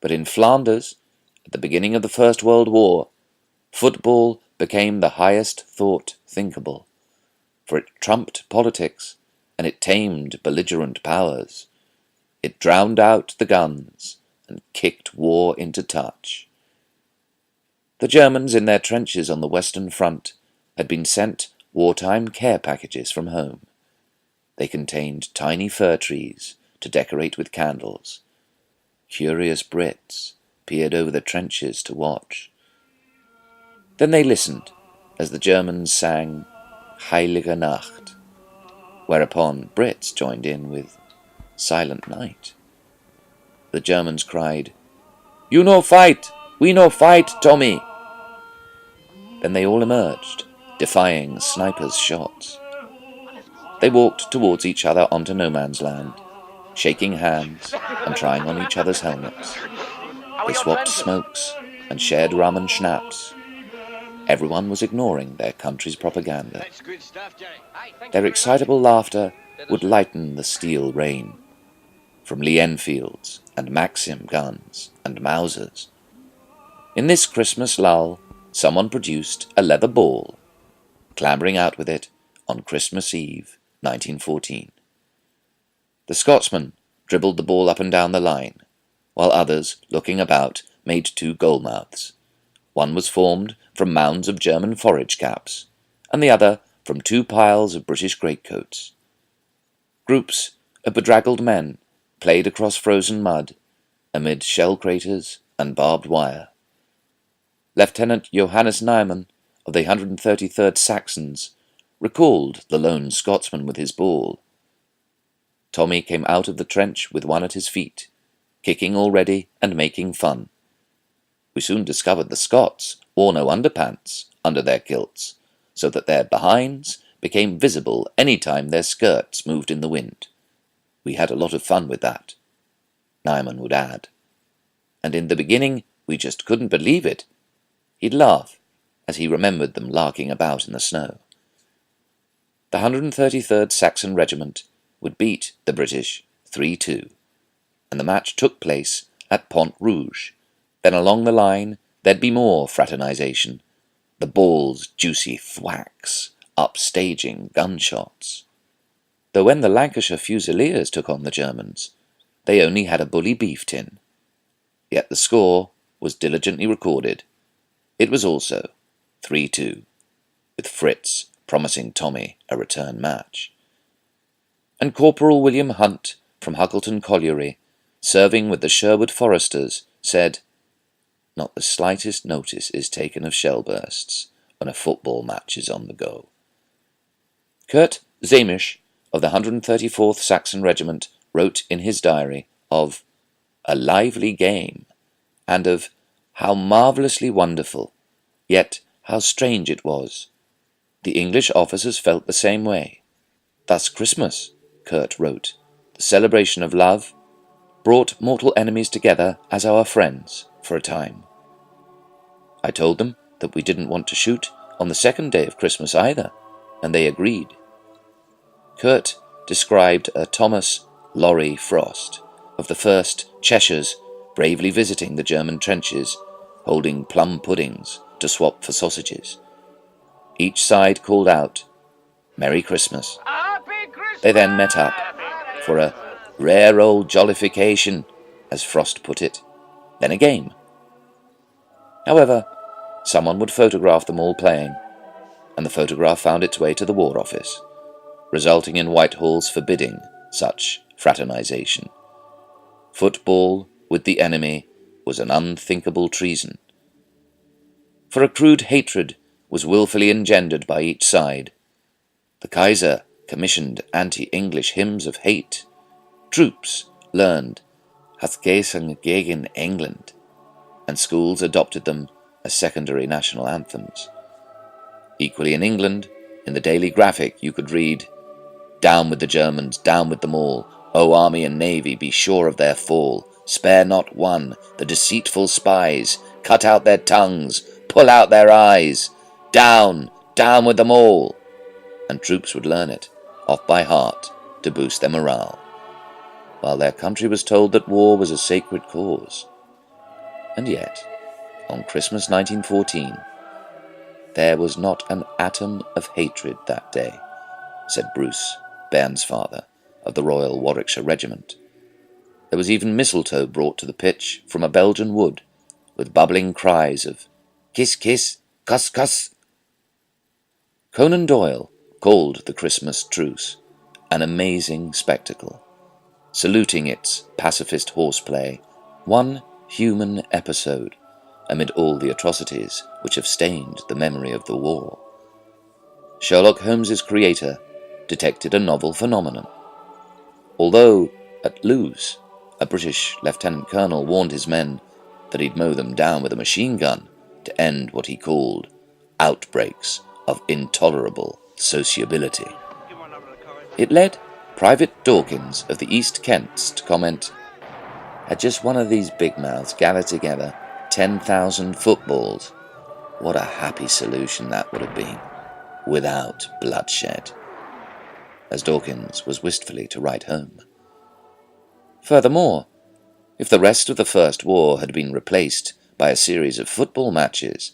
But in Flanders, at the beginning of the First World War, football became the highest thought thinkable, for it trumped politics and it tamed belligerent powers. It drowned out the guns and kicked war into touch. The Germans in their trenches on the Western Front had been sent wartime care packages from home. They contained tiny fir trees to decorate with candles. Curious Brits peered over the trenches to watch. Then they listened as the Germans sang Heilige Nacht, whereupon Brits joined in with Silent Night. The Germans cried, "You no fight! We no fight, Tommy!" Then they all emerged, defying snipers' shots. They walked towards each other onto no man's land, shaking hands and trying on each other's helmets. They swapped smokes and shared rum and schnapps. Everyone was ignoring their country's propaganda. Their excitable laughter would lighten the steel rain from Lee Enfields and Maxim guns and Mausers. In this Christmas lull, someone produced a leather ball, clambering out with it on Christmas Eve, 1914. The Scotsman dribbled the ball up and down the line, while others, looking about, made two goalmouths. One was formed from mounds of German forage caps, and the other from two piles of British greatcoats. Groups of bedraggled men played across frozen mud, amid shell craters and barbed wire. Lieutenant Johannes Nyman of the 133rd Saxons recalled the lone Scotsman with his ball. Tommy came out of the trench with one at his feet, kicking already and making fun. We soon discovered the Scots wore no underpants under their kilts, so that their behinds became visible any time their skirts moved in the wind. We had a lot of fun with that, Nyman would add. And in the beginning we just couldn't believe it. He'd laugh as he remembered them larking about in the snow. The 133rd Saxon Regiment would beat the British 3-2, and the match took place at Pont Rouge. Then along the line there'd be more fraternization, the ball's juicy thwacks, upstaging gunshots. Though when the Lancashire Fusiliers took on the Germans, they only had a bully beef tin. Yet the score was diligently recorded. It was also 3-2, with Fritz promising Tommy a return match. And Corporal William Hunt from Huckleton Colliery, serving with the Sherwood Foresters, said, "Not the slightest notice is taken of shell bursts when a football match is on the go." Kurt Zamisch of the 134th Saxon Regiment wrote in his diary of "a lively game," and of "how marvellously wonderful, yet how strange it was. The English officers felt the same way. Thus Christmas," Kurt wrote, "the celebration of love, brought mortal enemies together as our friends for a time. I told them that we didn't want to shoot on the second day of Christmas either, and they agreed." Kurt described a Thomas Laurie Frost of the 1st Cheshires bravely visiting the German trenches, holding plum puddings to swap for sausages. Each side called out, "Merry Christmas." They then met up for a rare old jollification, as Frost put it, then a game. However, someone would photograph them all playing, and the photograph found its way to the War Office, resulting in Whitehall's forbidding such fraternization. Football with the enemy was an unthinkable treason. For a crude hatred was willfully engendered by each side. The Kaiser commissioned anti-English hymns of hate. Troops learned Hathgesen gegen England, and schools adopted them as secondary national anthems. Equally in England, in the Daily Graphic you could read, "Down with the Germans, down with them all. O army and navy, be sure of their fall. Spare not one, the deceitful spies. Cut out their tongues, pull out their eyes. Down, down with them all." And troops would learn it, off by heart, to boost their morale, while their country was told that war was a sacred cause. And yet, on Christmas 1914, there was not an atom of hatred that day, said Bruce, Bairnsfather, of the Royal Warwickshire Regiment. There was even mistletoe brought to the pitch from a Belgian wood, with bubbling cries of "Kiss, kiss, cuss, cuss." Conan Doyle called the Christmas truce an amazing spectacle, saluting its pacifist horseplay one human episode amid all the atrocities which have stained the memory of the war. Sherlock Holmes's creator detected a novel phenomenon. Although, at Lewes, a British lieutenant colonel warned his men that he'd mow them down with a machine gun to end what he called outbreaks of intolerable sociability, it led Private Dawkins of the East Kents to comment, "Had just one of these big mouths gathered together 10,000 footballs, what a happy solution that would have been, without bloodshed," as Dawkins was wistfully to write home. Furthermore, if the rest of the First War had been replaced by a series of football matches,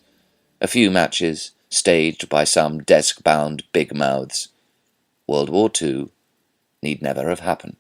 a few matches staged by some desk-bound big mouths, World War II need never have happened.